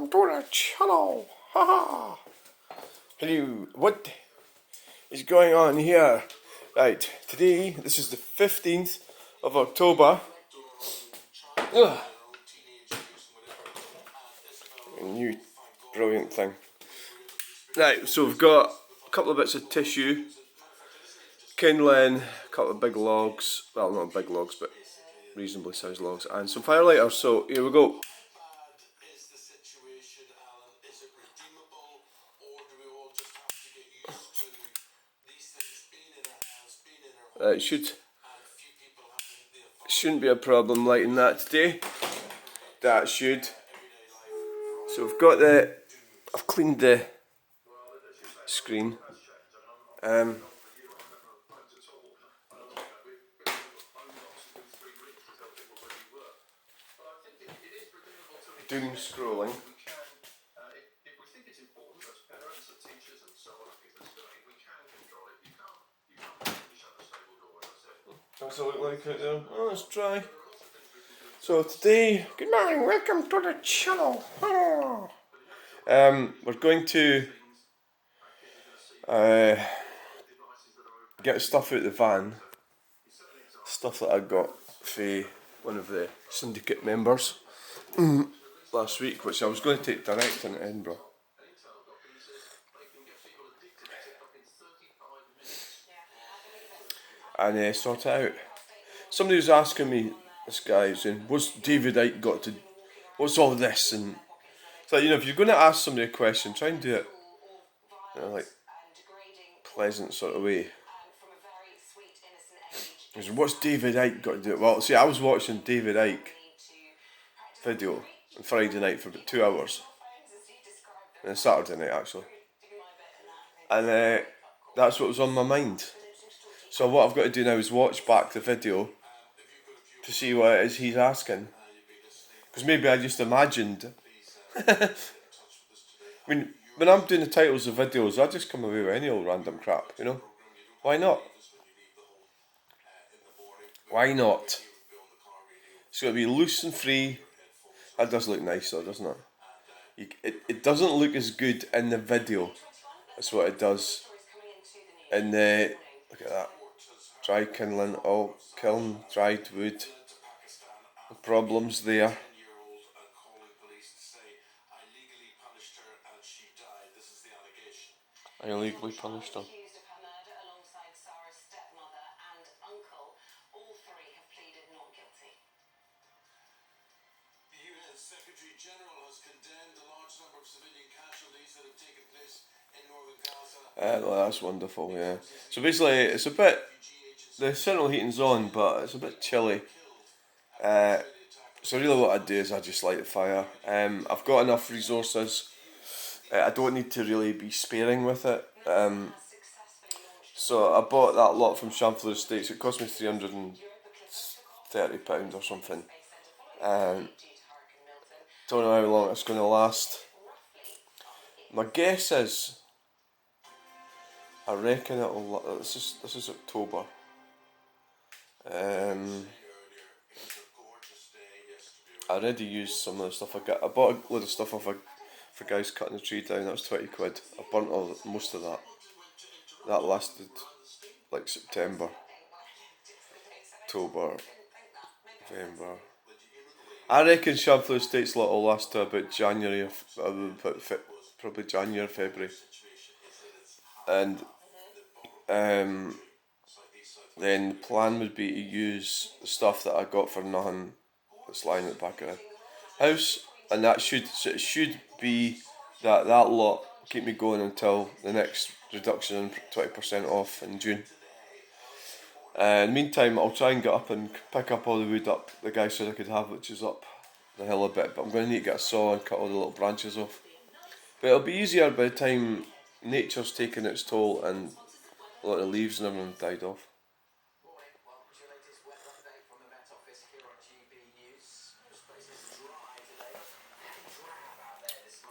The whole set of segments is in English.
welcome to the channel. Haha. Hello, what is going on here? Right, today, this is the 15th of October. Ugh. A new brilliant thing. Right, so we've got a couple of bits of tissue, kindling, a couple of big logs, well not big logs but reasonably sized logs, and some firelighters, so here we go. It shouldn't be a problem lighting that today. That should. So I've cleaned the screen. Doom scrolling. Does it look like it though? Oh, let's try. So today, good morning, welcome to the channel. Oh. We're going to get stuff out of the van. Stuff that I got for one of the syndicate members last week, which I was going to take direct into Edinburgh. And sort it out. Somebody was asking me, this guy was saying, what's David Icke got to, what's all this? And so, you know, if you're going to ask somebody a question, try and do it in a like pleasant sort of way. He said, what's David Icke got to do it? Well, see, I was watching David Icke video on Friday night for about 2 hours. And Saturday night actually. And that's what was on my mind. So what I've got to do now is watch back the video to see what it is he's asking. Because maybe I just imagined. I mean, when I'm doing the titles of videos, I just come away with any old random crap, you know? Why not? Why not? It's got to be loose and free. That does look nice though, doesn't it? It doesn't look as good in the video as what it does in the... Look at that. Dry kindling, all kiln, dried wood. The problems there. I illegally punished her. Well, that's wonderful, yeah. So basically, it's a bit... The central heating's on, but it's a bit chilly. So really what I do is I just light the fire. I've got enough resources. I don't need to really be sparing with it. So I bought that lot from Chunel Estates. It cost me £330 or something. Don't know how long it's going to last. My guess is, I reckon it'll. This is October. I already used some of the stuff I got. I bought a load of stuff off for guys cutting the tree down. That was 20 quid. I burnt most of that. That lasted like September, October, November. I reckon Chunel Estates lot will last to about January, probably January, February. And then the plan would be to use the stuff that I got for nothing that's lying at the back of the house, and that it should be that lot keep me going until the next reduction in 20% off in June. In the meantime, I'll try and get up and pick up all the wood up the guy said I could have, which is up the hill a bit, but I'm going to need to get a saw and cut all the little branches off. But it'll be easier by the time nature's taken its toll and a lot of leaves and everything died off.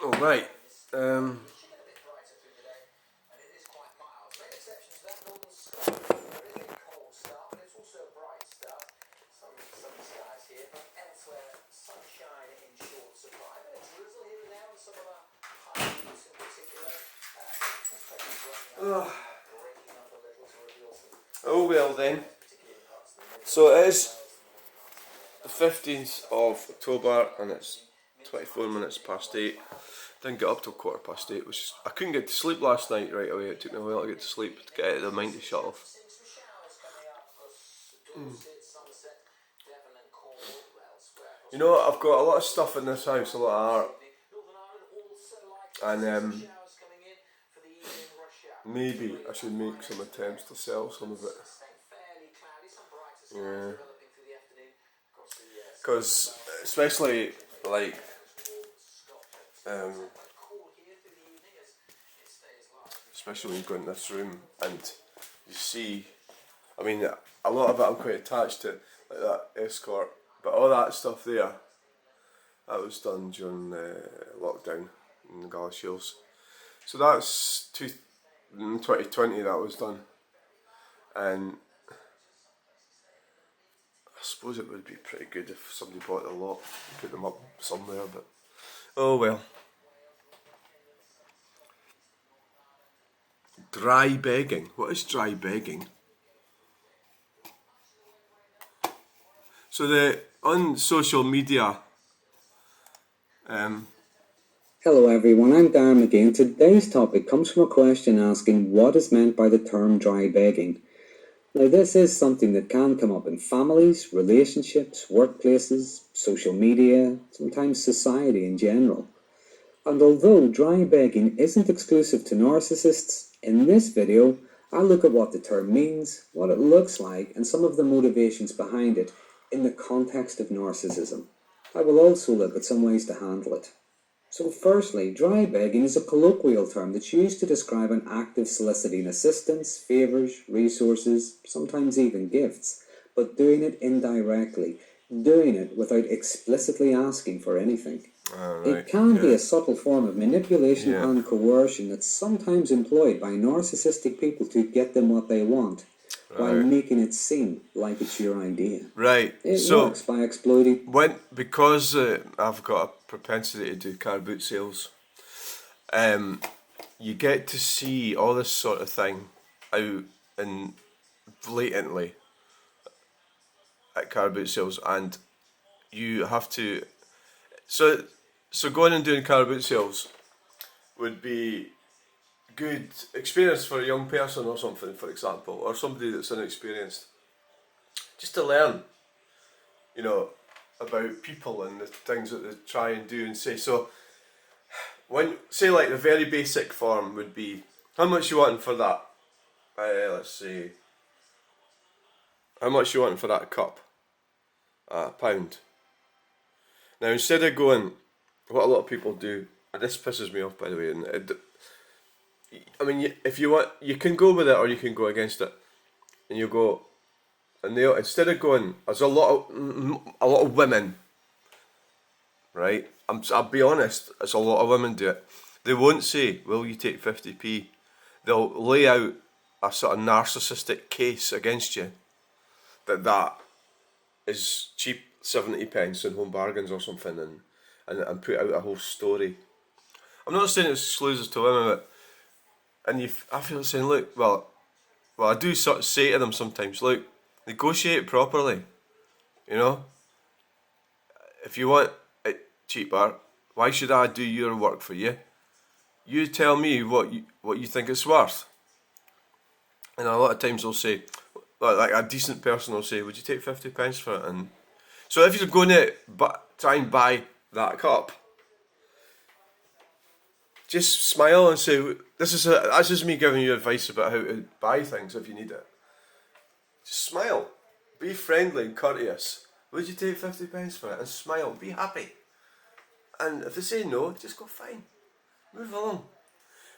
Alright, Oh well then. So it is the 15th of October and it's 24 minutes past 8. Didn't get up till 8:15, which is, I couldn't get to sleep last night right away. It took me a while to get to sleep, to get out of the mind to shut off. You know, I've got a lot of stuff in this house, a lot of art. And maybe I should make some attempts to sell some of it. Yeah. Because, especially, like, especially when you go in this room and you see, I mean, a lot of it I'm quite attached to, like that escort, but all that stuff there, that was done during lockdown in the Galashiels. So that's 2020 that was done, and I suppose it would be pretty good if somebody bought the lot and put them up somewhere, but oh well. Dry begging. What is dry begging? So on social media. Hello everyone, I'm Darren again. Today's topic comes from a question asking what is meant by the term dry begging. Now this is something that can come up in families, relationships, workplaces, social media, sometimes society in general. And although dry begging isn't exclusive to narcissists, in this video I'll look at what the term means, what it looks like, and some of the motivations behind it in the context of narcissism. I will also look at some ways to handle it. So firstly, dry begging is a colloquial term that's used to describe an act of soliciting assistance, favours, resources, sometimes even gifts, but doing it indirectly, doing it without explicitly asking for anything. Right, it can be a subtle form of manipulation and coercion that's sometimes employed by narcissistic people to get them what they want, while making it seem like it's your idea. Right. It works by exploiting. Because I've got a propensity to do car boot sales, you get to see all this sort of thing out and blatantly at car boot sales, and you have to. So going and doing car boot sales would be good experience for a young person or something, for example, or somebody that's inexperienced, just to learn, you know, about people and the things that they try and do and say. So when, say, like the very basic form would be, how much you wanting for that? Let's see, how much you wanting for that cup? £1. Now instead of going, what a lot of people do, and this pisses me off by the way, and I mean, if you want, you can go with it or you can go against it, and you go, and they, instead of going, there's a lot of women, right? I'll be honest, it's a lot of women do it. They won't say, "Will you take 50p?" They'll lay out a sort of narcissistic case against you that is cheap 70p in Home Bargains or something, and put out a whole story. I'm not saying it's exclusive to women, but. And I feel saying, look, well, I do sort of say to them sometimes, look, negotiate properly, you know. If you want it cheaper, why should I do your work for you? You tell me what you think it's worth. And a lot of times they'll say, like a decent person will say, would you take 50p for it? And so if you're going to try and buy that cup, just smile and say, that's just me giving you advice about how to buy things if you need it. Just smile. Be friendly and courteous. Would you take 50p for it? And smile. Be happy. And if they say no, just go, fine. Move along.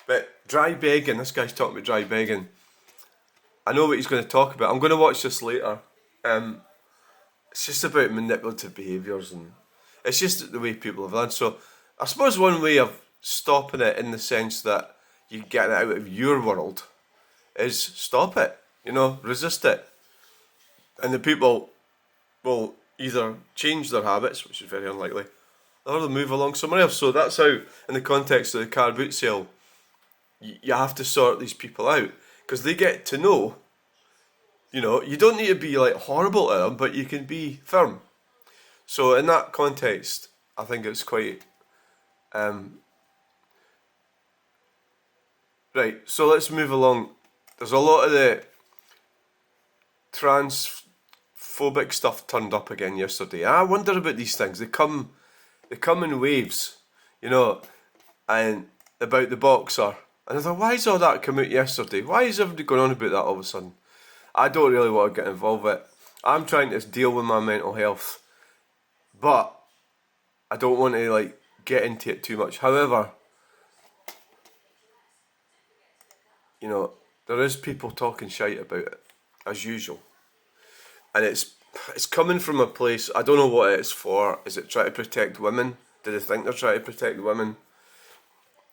But dry begging, this guy's talking about dry begging. I know what he's going to talk about. I'm going to watch this later. It's just about manipulative behaviours, and it's just the way people have done. So I suppose one way of stopping it, in the sense that you get it out of your world, is stop it, you know, resist it. And the people will either change their habits, which is very unlikely, or they'll move along somewhere else. So that's how, in the context of the car boot sale, you have to sort these people out because they get to know. You know, you don't need to be like horrible to them, but you can be firm. So in that context, I think it's quite right. So let's move along. There's a lot of the transphobic stuff turned up again yesterday. I wonder about these things. They come in waves, you know, and about the boxer. And I thought, why is all that come out yesterday? Why is everybody going on about that all of a sudden? I don't really want to get involved with it. I'm trying to deal with my mental health, but I don't want to like get into it too much. However, you know, there is people talking shite about it, as usual. And it's coming from a place, I don't know what it's for. Is it trying to protect women? Do they think they're trying to protect women?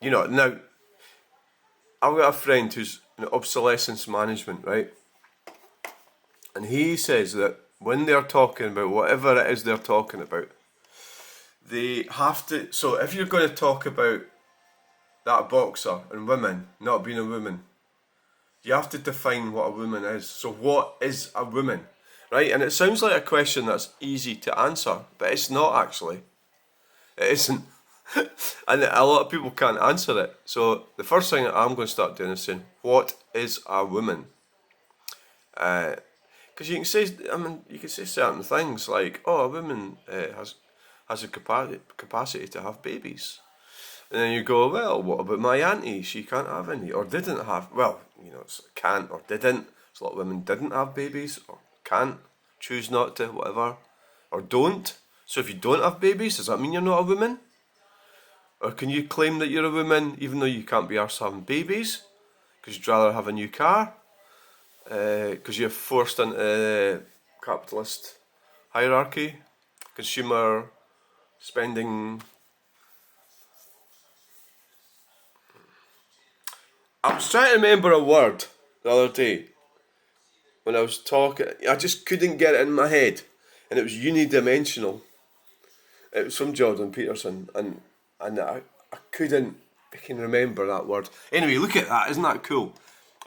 You know, now, I've got a friend who's in obsolescence management, right? And he says that when they're talking about whatever it is they're talking about, they have to, so if you're going to talk about that boxer and women not being a woman, you have to define what a woman is. So what is a woman, right? And it sounds like a question that's easy to answer, but it's not actually. It isn't. And a lot of people can't answer it. So the first thing that I'm going to start doing is saying, what is a woman? Because you can say, you can say certain things like, oh, a woman has a capacity to have babies. And then you go, well, what about my auntie? She can't have any, or didn't have, well, you know, it's can't or didn't. So a lot of women didn't have babies, or can't, choose not to, whatever, or don't. So if you don't have babies, does that mean you're not a woman? Or can you claim that you're a woman even though you can't be arsed having babies? Because you'd rather have a new car? Because you're forced into the capitalist hierarchy, consumer spending. I was trying to remember a word the other day when I was talking. I just couldn't get it in my head, and it was unidimensional. It was from Jordan Peterson, and I couldn't fucking remember that word. Anyway, look at that, isn't that cool?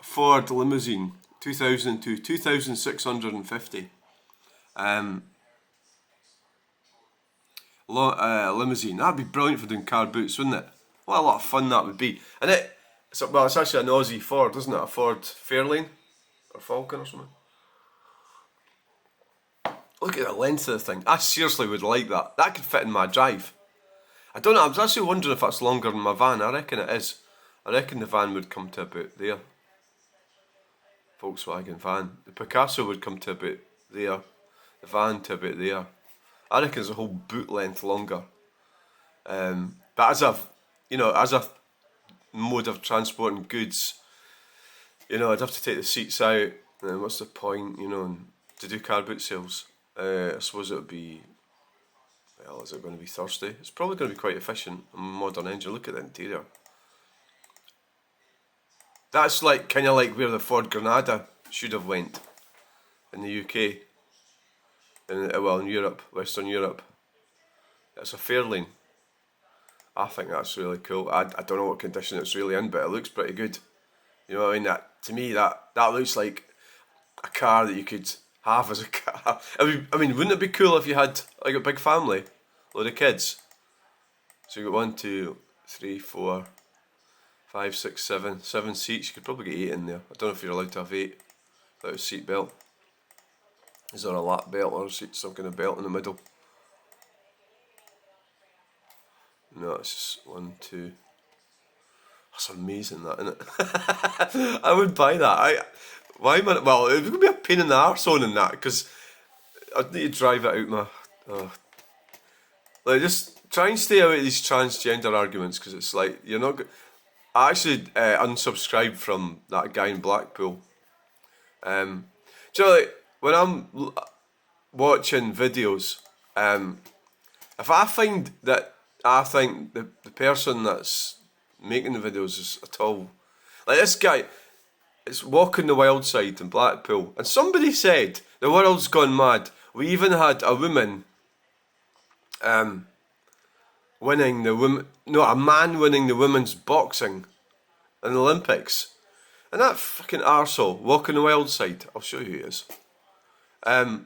Ford Limousine, 2002, 2,650. Limousine, that'd be brilliant for doing car boots, wouldn't it? What a lot of fun that would be. And it's actually an Aussie Ford, isn't it? A Ford Fairlane or Falcon or something. Look at the length of the thing. I seriously would like that. That could fit in my drive. I don't know, I was actually wondering if that's longer than my van. I reckon it is. I reckon the van would come to about there. Volkswagen van. The Picasso would come to about there. The van to about there. I reckon it's a whole boot length longer. But as a mode of transporting goods, you know, I'd have to take the seats out, and then what's the point, you know, to do car boot sales? I suppose it would be, well, is it going to be thirsty? It's probably going to be quite efficient, a modern engine. Look at the interior. That's like kind of like where the Ford Granada should have went in the UK, in Europe, Western Europe. It's a Fairlane. I think that's really cool. I don't know what condition it's really in, but it looks pretty good. You know what I mean? That, to me, that looks like a car that you could have as a car. I mean, wouldn't it be cool if you had like a big family, load of kids? So you got 1, 2, 3, 4, 5, 6, 7 seats. You could probably get 8 in there. I don't know if you're allowed to have 8 without a seat belt. Is there a lap belt or some kind of belt in the middle? No, it's just 1, 2. That's amazing, that, isn't it? I would buy that. Why am I? Well, it would be a pain in the arse owning that, because I'd need to drive it out my. Like, just try and stay out of these transgender arguments, because it's like you're not. I actually unsubscribed from that guy in Blackpool. Do you know, like, when I'm watching videos, if I find that I think the person that's making the videos is at all, like this guy is walking the wild side in Blackpool, and somebody said the world's gone mad. We even had a woman winning the women, no, a man winning the women's boxing in the Olympics. And that fucking arsehole walking the wild side, I'll show you who he is. Well,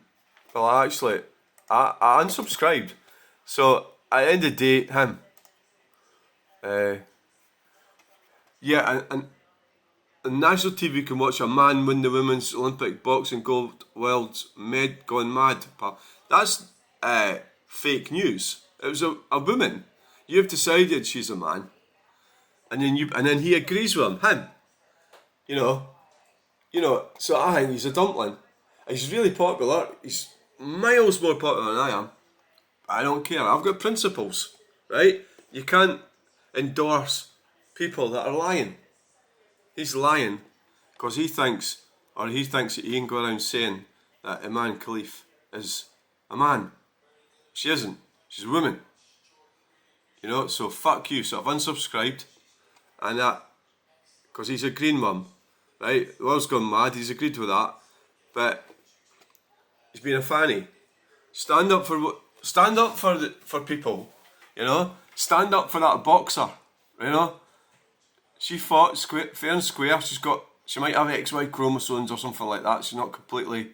I unsubscribed. So, at the end of the day, him. Yeah, and national TV can watch a man win the women's Olympic boxing gold world's gone mad. Pal. That's fake news. It was a woman. You've decided she's a man, and then he agrees with him. You know. So I think he's a dumpling. He's really popular. He's miles more popular than I am. I don't care. I've got principles, right? You can't endorse people that are lying. He's lying because he thinks that he can go around saying that Iman Khalif is a man. She isn't. She's a woman. You know, so fuck you. So I've unsubscribed, and that, because he's agreeing with him, right? The world's gone mad, he's agreed with that, but he's been a fanny. Stand up for people, you know? Stand up for that boxer, you know? She fought fair and square. She might have XY chromosomes or something like that. She's not completely.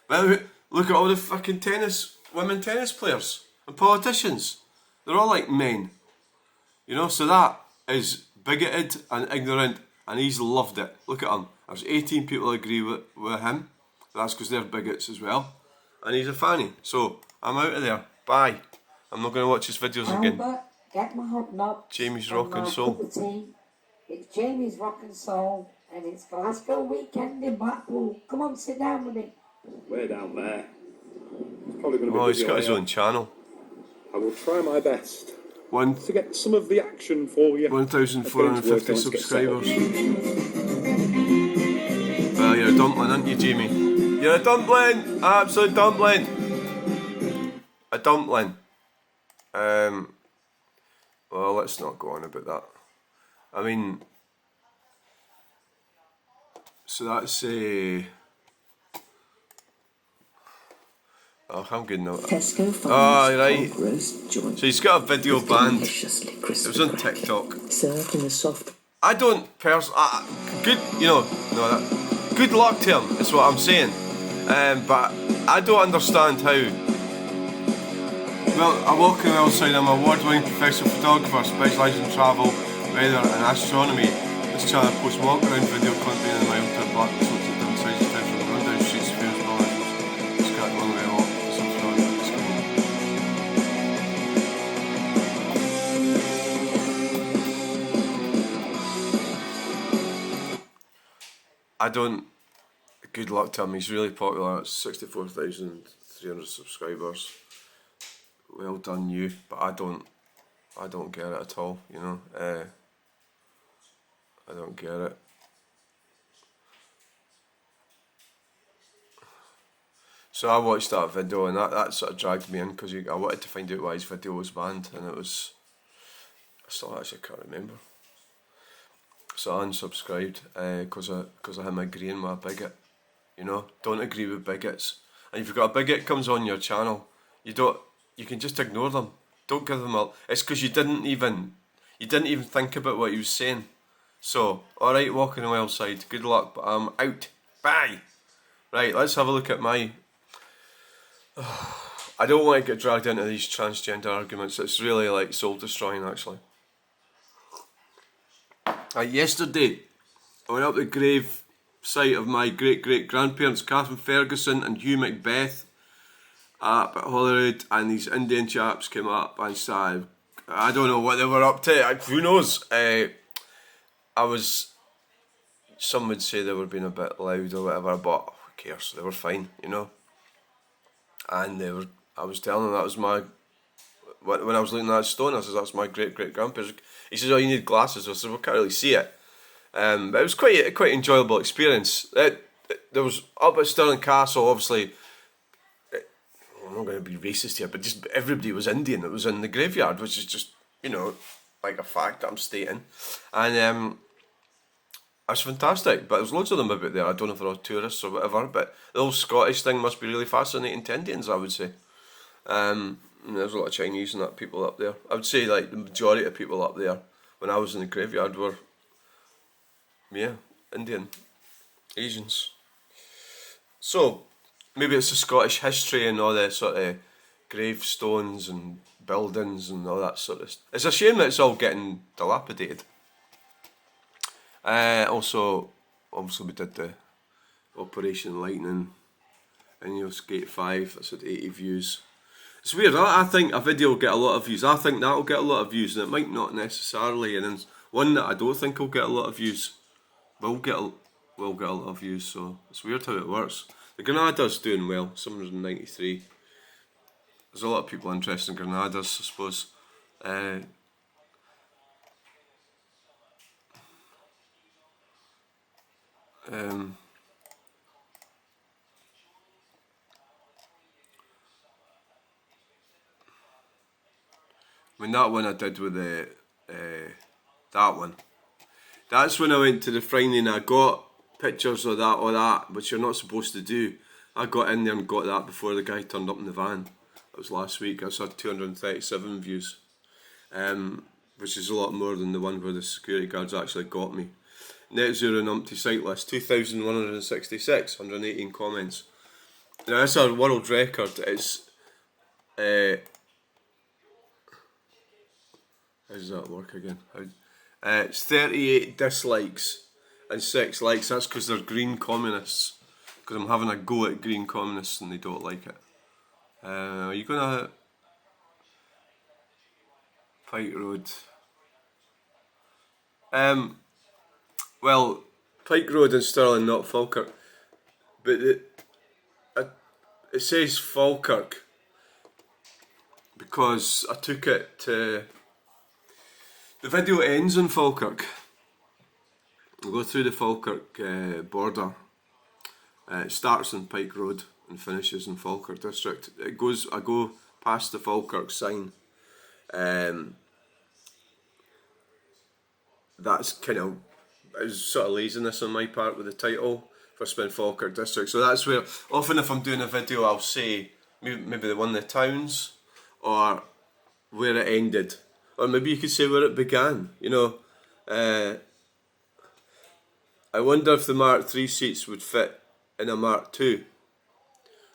Well, look at all the fucking women tennis players and politicians. They're all like men, you know. So that is bigoted and ignorant, and he's loved it. Look at him. There's 18 people agree with him. That's because they're bigots as well, and he's a fanny. So I'm out of there. Bye. I'm not going to watch his videos again. Albert, get my hot knob. Jamie's Rock and Soul. It's Jamie's Rock and Soul, and it's Glasgow weekend in Blackpool. Come on, sit down with me. Way down there. It's probably going to be. Oh, he's got his own channel. I will try my best to get some of the action for you. 1,450 subscribers. Well, you're a dumpling, aren't you, Jamie? You're a dumpling! Absolute dumpling! A dumpling. Well, let's not go on about that. I mean, so that's oh, I'm good now. Right. So he's got a video banned. It was on TikTok. Served in a soft. I don't good, good luck to him is what I'm saying. But I don't understand how. Well, I walk on the outside. I'm an award-winning professional photographer specialising in travel, weather and astronomy. This channel posts walk-around video content in my hotel Blackpool, so it's done size of time from rundown streets, fairs, villages. It's got one way off. I don't. Good luck to him. He's really popular. It's 64,300 subscribers. Well done, you. But I don't get it at all. You know. I don't get it. So I watched that video, and that sort of dragged me in because I wanted to find out why his video was banned, and it was. I still actually can't remember. So I unsubscribed because of him agreeing with a bigot. You know, don't agree with bigots. And if you've got a bigot comes on your channel, you can just ignore them. Don't give them a. It's because you didn't even think about what he was saying. So, all right, walking the wild side. Good luck, but I'm out. Bye. Right, let's have a look at my. I don't want to get dragged into these transgender arguments. It's really like soul destroying, actually. Yesterday, I went up the grave site of my great-great-grandparents, Catherine Ferguson and Hugh Macbeth, up at Holyrood, and these Indian chaps came up and said, I don't know what they were up to, who knows? Some would say they were being a bit loud or whatever, but who cares, they were fine, you know. And I was telling them that was when I was looking at that stone, I said, that's my great-great-grandparents. He says, oh, you need glasses. I said, well, I can't really see it. But it was quite an enjoyable experience. There was, up at Stirling Castle, obviously, I'm not going to be racist here, but just everybody was Indian that was in the graveyard, which is just, you know, like a fact that I'm stating. And it was fantastic, but there's loads of them about there. I don't know if they're all tourists or whatever, but the whole Scottish thing must be really fascinating to Indians, I would say. There's a lot of Chinese and that people up there. I would say like the majority of people up there when I was in the graveyard were Yeah, Indian, Asians. So, maybe it's the Scottish history and all the sort of gravestones and buildings and all that sort of stuff. It's a shame that it's all getting dilapidated. Also, obviously we did the Operation Lightning and Gate 5, that's at 80 views. It's weird, I think a video will get a lot of views. I think that'll get a lot of views, and it might not necessarily. And then one that I don't think will get a lot of views will get a lot of views. So it's weird how it works. The Granada's doing well, 793. There's a lot of people interested in Granadas, I suppose. I mean, that one I did with that one. That's when I went to the refinery and I got pictures of that, which you're not supposed to do. I got in there and got that before the guy turned up in the van. That was last week. I had 237 views, which is a lot more than the one where the security guards actually got me. Net Zero Numpty site list, 2,166, 118 comments. Now that's a world record. It's how does that work again? It's 38 dislikes and 6 likes. That's because they're green communists. Because I'm having a go at green communists and they don't like it. Are you gonna Pike Road? Well, Pike Road in Stirling, not Falkirk. But it says Falkirk because I took it to. The video ends in Falkirk. We'll go through the Falkirk border. It starts on Pike Road and finishes in Falkirk district. I go past the Falkirk sign. That's kind of, it was sort of laziness on my part with the title for spin Falkirk district. So that's where, often if I'm doing a video, I'll say maybe the one of the towns or where it ended. Or maybe you could say where it began, you know. I wonder if the Mark III seats would fit in a Mark II.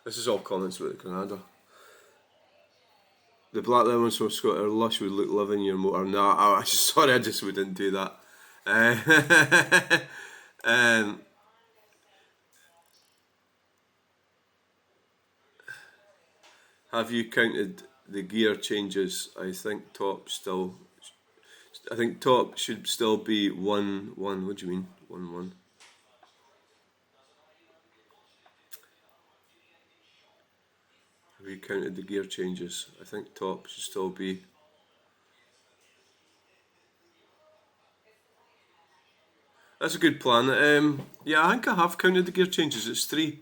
This is all comments about the Granada. The black lemons from Scott are lush, would look love in your motor. Nah, I just wouldn't do that. Have you counted the gear changes? I think top should still be 1-1. What do you mean 1-1? Have you counted the gear changes? I think top should still be. That's a good plan. Yeah, I think I have counted the gear changes. It's 3.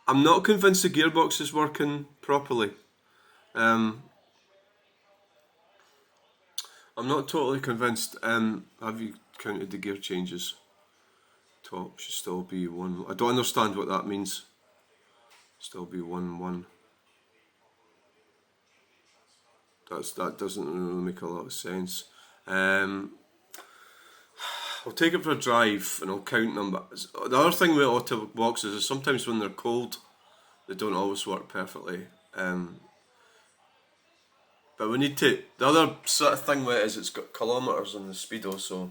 I'm not convinced the gearbox is working properly. I'm not totally convinced. Have you counted the gear changes? Top should still be 1. I don't understand what that means. Still be 1-1. That doesn't really make a lot of sense. I'll take it for a drive and I'll count them. But the other thing with auto boxes is sometimes when they're cold, they don't always work perfectly. But we need to. The other sort of thing with it is it's got kilometres on the speedo, so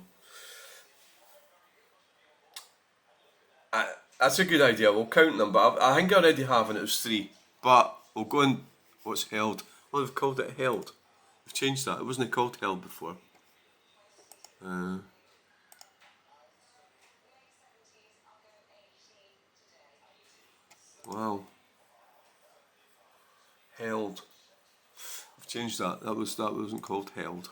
that's a good idea. We'll count them, but I think I already have, and it was 3. But we'll go in what's held. Well, they've called it held. They've changed that. It wasn't called held before. Wow. Held. I've changed that. That wasn't called held.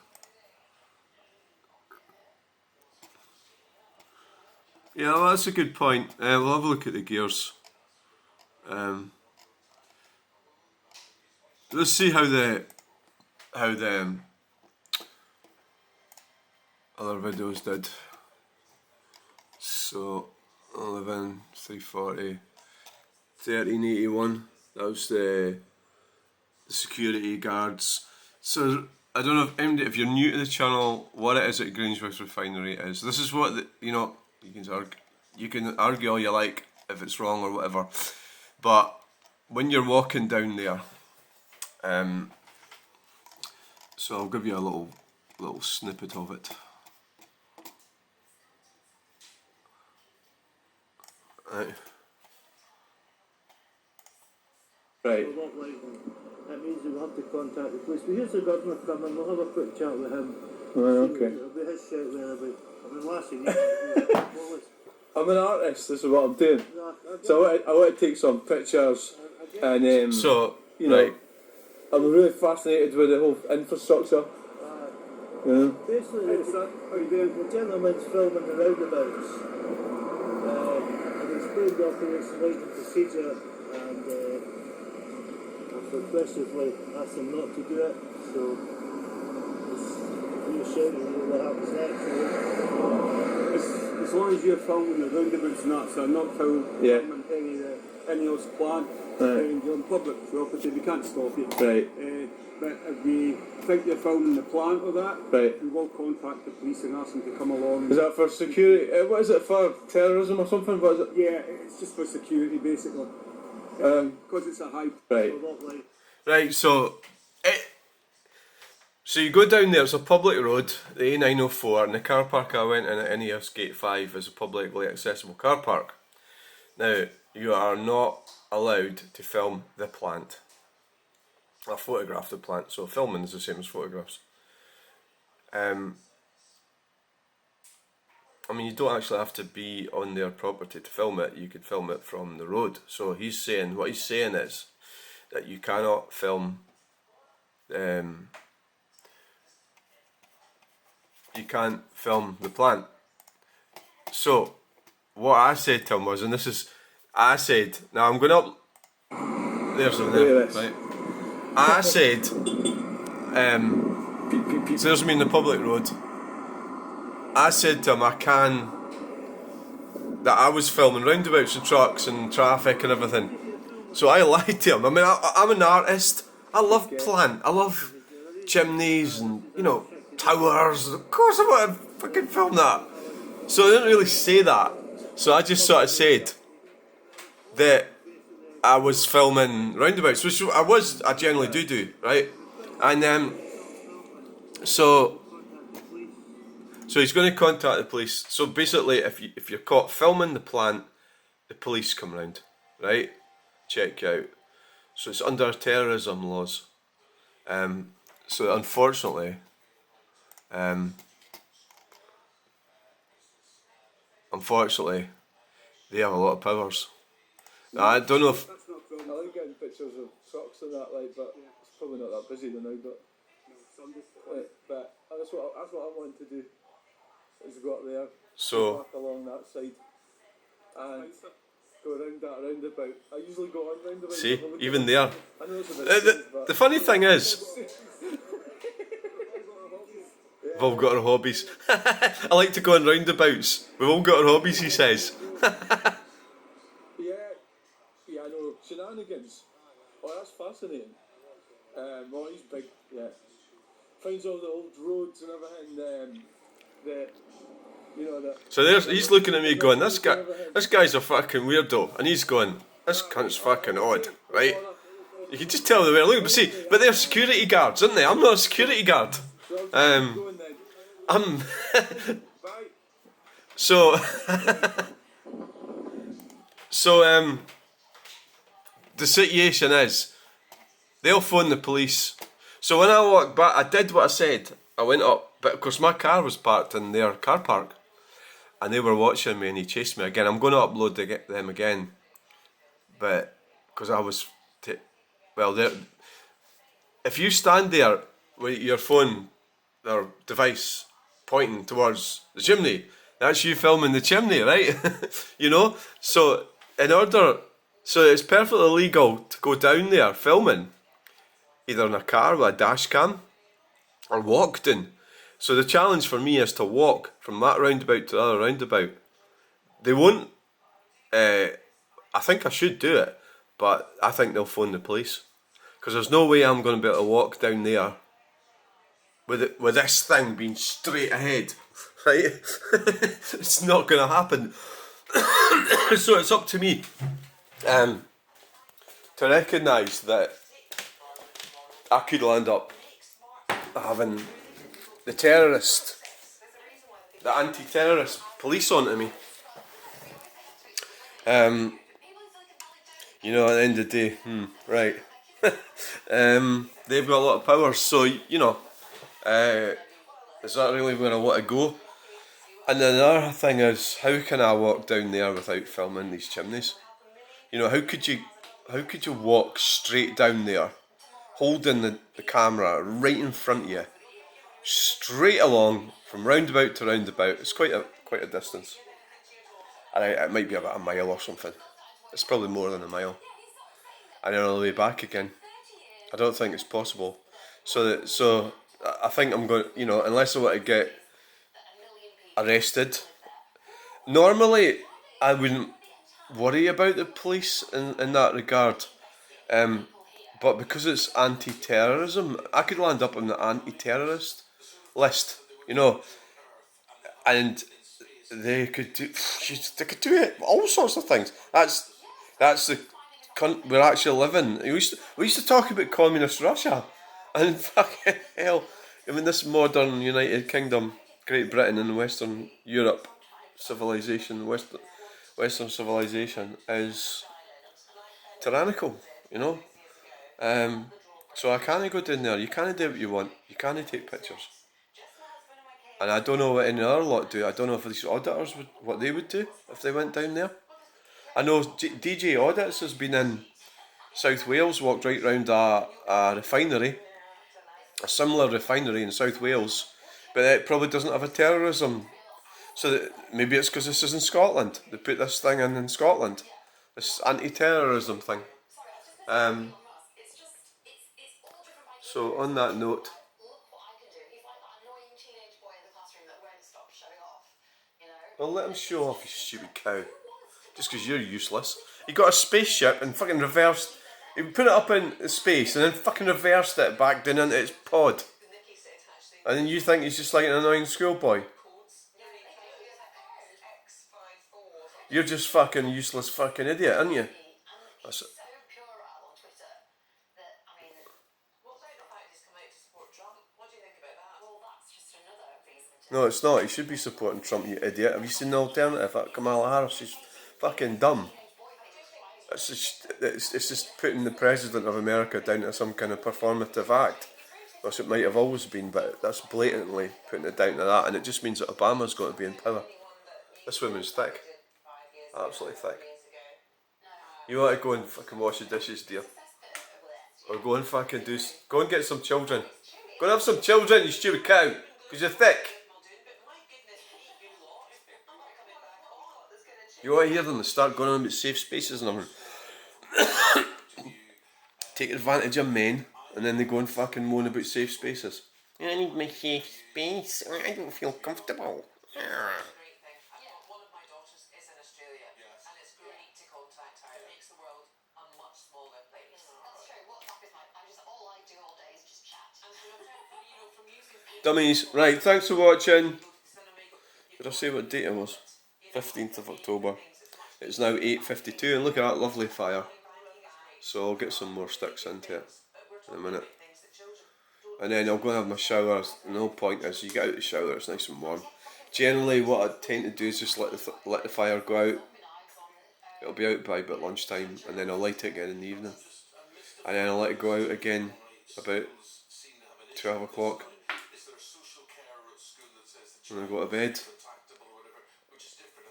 Yeah, well, that's a good point. We'll have a look at the gears. Let's see how the other videos did. So 11, 340, 1381. That was the security guards. So I don't know if you're new to the channel, what it is at Grangemouth Refinery is. This is what you can argue all you like if it's wrong or whatever, but when you're walking down there, so I'll give you a little snippet of it. Right. Right. That means we'll have to contact the police. But here's the governor coming, we'll have a quick chat with him. Right, okay. It'll be his shout there about. I mean, last year, I'm an artist, this is what I'm doing. So I want to take some pictures and So, you know, right. I'm really fascinated with the whole infrastructure. basically, the gentleman's filming the roundabouts. And explained the operation like the procedure and I've requestively asked him not to do it, so you're shouting what happens next. As long as you're filming the roundabouts and that, so not filming any of this plant, you're on public property, we can't stop you. Right. But if we think you're filming the plant or that, Right. we will contact the police and ask them to come along. Is that for security? What is it for? Terrorism or something? What is it? Yeah, it's just for security basically. Because it's a high... Right. Right, so you go down there, it's a public road, the A904, and the car park I went in at NEF's Gate 5 is a publicly accessible car park. Now, you are not allowed to film the plant. I photographed the plant, so filming is the same as photographs. I mean, you don't actually have to be on their property to film it, you could film it from the road. So what he's saying is that you cannot film, you can't film the plant. So what I said to him was, and this is, I said, now I'm going up, there's one there, right? I said, so there's me in the public road. I said to him, that I was filming roundabouts and trucks and traffic and everything. So I lied to him. I mean, I'm an artist. I love plant. I love chimneys and, towers. Of course I want to fucking film that. So I didn't really say that. So I just sort of said that I was filming roundabouts, which I generally do, right? And so he's going to contact the police. So basically, if you're caught filming the plant, the police come round, right? Check you out. So it's under terrorism laws. So unfortunately, they have a lot of powers. Now, I don't know if... I like getting pictures of trucks and that, but it's probably not that busy now, but that's what I wanted to do, is go up there, walk along that side, and go around that roundabout. I usually go on roundabout. See, even there. I know it's a bit strange, but the funny thing is, we've all got our hobbies. I like to go on roundabouts. We've all got our hobbies, he says. Yeah, I know. Shenanigans. Oh, that's fascinating. He's big, yeah. Finds all the old roads and everything, So he's looking at me going, this guy's a fucking weirdo, and he's going, this cunt's fucking odd, right? You can just tell the way I look, but they're security guards, aren't they? I'm not a security guard. So the situation is, they'll phone the police. So when I walked back, I did what I said. I went up, but of course my car was parked in their car park, and they were watching me, and he chased me again. I'm going to upload them again, but because I was, if you stand there with your phone or device pointing towards the chimney, that's you filming the chimney, right? So it's perfectly legal to go down there filming, either in a car with a dash cam or walked in. So the challenge for me is to walk from that roundabout to the other roundabout. They won't, I think I should do it, but I think they'll phone the police. Because there's no way I'm going to be able to walk down there with this thing being straight ahead, right? It's not going to happen. So it's up to me to recognise that I could land up having the anti-terrorist police onto me. You know, at the end of the day, right. They've got a lot of power, so, you know, is that really where I want to go? And then another thing is, how can I walk down there without filming these chimneys? You know, how could you walk straight down there, holding the camera right in front of you, straight along from roundabout to roundabout? It's quite a distance. And it might be about a mile or something. It's probably more than a mile. And then on the way back again. I don't think it's possible. So I think I'm going, you know, unless I want to get arrested. Normally, I wouldn't worry about the police in that regard. But because it's anti-terrorism, I could land up on the anti-terrorist list, you know, and they could do it, all sorts of things. That's the we're actually living. We used to talk about communist Russia, and fucking hell, I mean, this modern United Kingdom, Great Britain and Western Europe civilization, Western civilization is tyrannical, you know. So I can't go down there. You can't do what you want. You can't take pictures. And I don't know what any other lot do. I don't know if these auditors what they would do if they went down there. I know DJ Audits has been in South Wales, walked right round a refinery, a similar refinery in South Wales, but it probably doesn't have a terrorism. So maybe it's because this is in Scotland. They put this thing in Scotland, this anti-terrorism thing. So on that note, well, let him show off, you stupid cow. Just because you're useless. He got a spaceship and fucking reversed. He put it up in space and then fucking reversed it back down into its pod. And then you think he's just like an annoying schoolboy. You're just fucking useless fucking idiot, aren't you? That's it. No, it's not. He should be supporting Trump, you idiot. Have you seen the alternative? Kamala Harris, she's fucking dumb. It's just putting the President of America down to some kind of performative act. Which it might have always been, but that's blatantly putting it down to that. And it just means that Obama's going to be in power. This woman's thick. Absolutely thick. You want to go and fucking wash the dishes, dear? Or go and fucking go and get some children. Go and have some children, you stupid cow. Because you're thick. You want to hear them start going on about safe spaces and everything. Take advantage of men and then they go and fucking moan about safe spaces. I need my safe space. I don't feel comfortable. Dummies. Right, thanks for watching. Did I say what date it was? 15th of October. It's now 8:52 and look at that lovely fire. So I'll get some more sticks into it in a minute. And then I'll go and have my shower. The whole point is you get out of the shower, it's nice and warm. Generally what I tend to do is just let the fire go out. It'll be out by about lunchtime and then I'll light it again in the evening. And then I'll let it go out again about 12 o'clock. And I'll go to bed.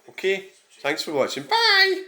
Okay, thanks for watching. Bye!